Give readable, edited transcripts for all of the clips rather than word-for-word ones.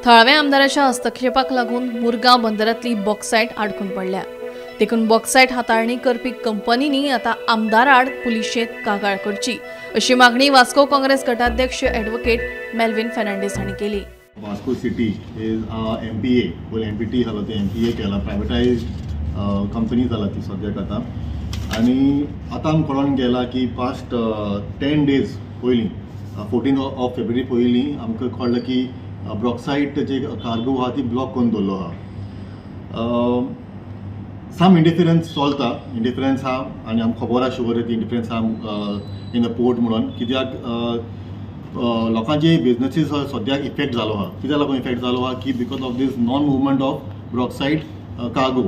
थळाव्या आमदाराच्या हस्तक्षेपाक लागून मुरगांव बंदरांतली बॉक्सायट आडकून पडल्या। देखून बॉक्सायट हाताळणी करपी कंपनींनी आता आमदार आड पुलिशेंत कागाळ करची अशी मागणी वास्को काँग्रेस गटाध्यक्ष ॲडव्होकेट मेल्विन फर्नांडीस हांणी केली। वास्को सिटी इज MPA पयलीं MPT जालो ते MPA केला, प्रायवेटायज्ड कंपनी जाला ती सद्याक आतां। आनी आतां आमकां कळोन गेला की पास्ट 10 days पयलीं 14 फेब्रुवारी पयलीं आमकां कळ्ळें की बॉक्सायट जे कार्गो आहा ती ब्लॉक करून दवरलो आहा। सम इंडिफरन्स चलता, इंडिफरन्स आहा आनी आमकां खबर आहा शुवर ती इंडिफरन्स आहा इन द पोर्ट म्हणून, कित्याक लोकांचे बिजनेसीस सद्याक इफेक्ट जालो आहा। कित्याक लागून इफेक्ट जालो आहा की because of these non movement of bauxite cargo.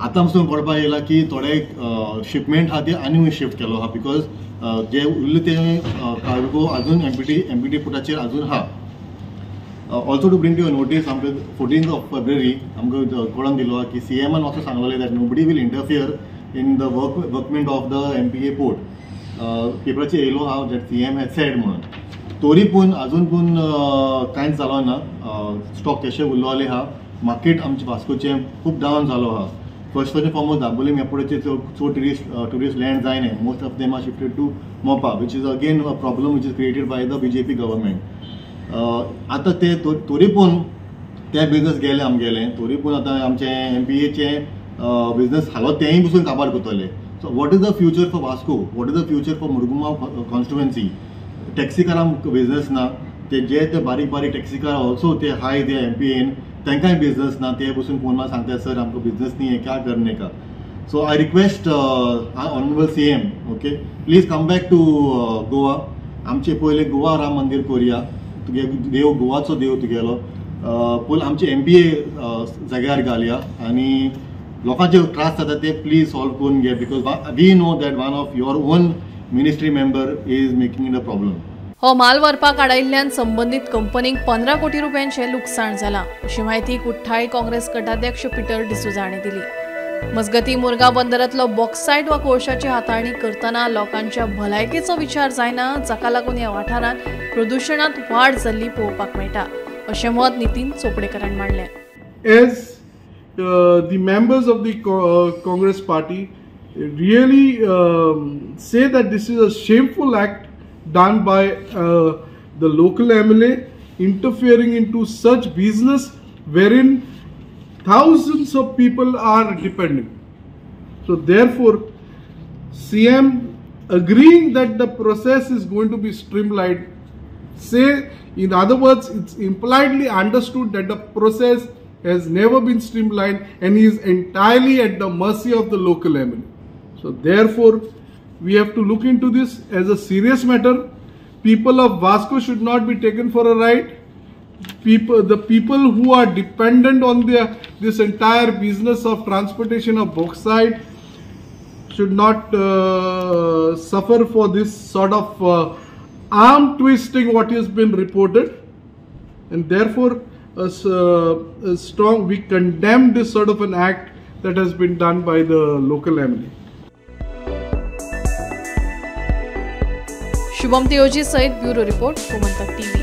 आतां पसून कळपाक येयला की थोडे शिपमेंट आहा ते आनी शिफ्ट केलो आहा, बिकॉज जे उरले ते कार्गो अजून MPT पोर्टाचेर अजून आहा। Also to bring to a notice, आमकां 14 फेब्रुवारी आमकां कळोन दिलो की CMन असो सांगलेलें that nobody will interfere in the workment of the MPA port. पेपराचेर येयलो आहा दॅट CM हॅज सेड म्हणून। तरी पूण अजून पूण कांयच जालो ना, स्टॉक तशें उरलोले आहा। मार्केट आमचे वास्कोचें खूब डावन जालो आहा। फर्स्ट एंड फॉरमोस्ट दाबोलीम एअरपोर्टाचेर चड टुरिस्ट लँड जायना, most of them are shifted to Mopa, which is again a problem which is created by the BJP government. आतां ते तरी पूण ते बिजनेस गेले आमगेले, तरी पूण आतां आमचे MPAचे बिजनेस हालो तेंय पसून काबार करतले। So what is the future for Vasco, what is the future for Mormugao constituency? Taxi कारांक बिजनेस ना, ते बारीक टॅक्सी कार ऑल्सो ते हाय ते MPAन तांकांय बिजनेस ना, ते पसून फोन मार सांगता सर आमकां बिजनेस नहीं है, क्या करने का। So I request honourable CM, okay, please come back to Goa. आमचे पयले गोवा राम मंदिर करुया, तुगे देव गोवाचो देव तुगेलो, पयलीं आमचे MPA जाग्यार घालया आनी लोकांचे त्रास जाता ते प्लीज सॉल्व करून घे, because we know that one of your own ministry member is making it a problem. हो माल व्हरपाक आडायिल्ल्यान संबंधीत कंपनीक 15 कोटी रुपयांचे लुकसाण जाला अशी माहिती कुठ्ठाळी काँग्रेस गटाध्यक्ष पीटर डिसूजा हांणी दिली। मजगती मुरगांव बंदरांतलो बॉक्सायट वा कोळशाची हाताळणी करतना लोकांच्या भलायकेचो विचार जायना, जाका लागून ह्या वाठारांत प्रदूषणांत वाड जाल्ली पळोवपाक मेळटा अशें मत नितीन चोपडेकरान मांडलें। As the members of the Congress party really say that this is a shameful act done by the local MLA interfering into such business wherein thousands of people are dependent. So therefore CM agreeing that the process is going to be streamlined, say in other words it's impliedly understood that the process has never been streamlined and is entirely at the mercy of the local MLA. So therefore we have to look into this as a serious matter. People of Vasco should not be taken for a ride. The people who are dependent on this entire business of transportation of bauxite should not suffer for this sort of arm twisting what has been reported, and therefore we condemn this sort of an act that has been done by the local MLA. Shubham तियोजी सहित bureau report Gomantak TV।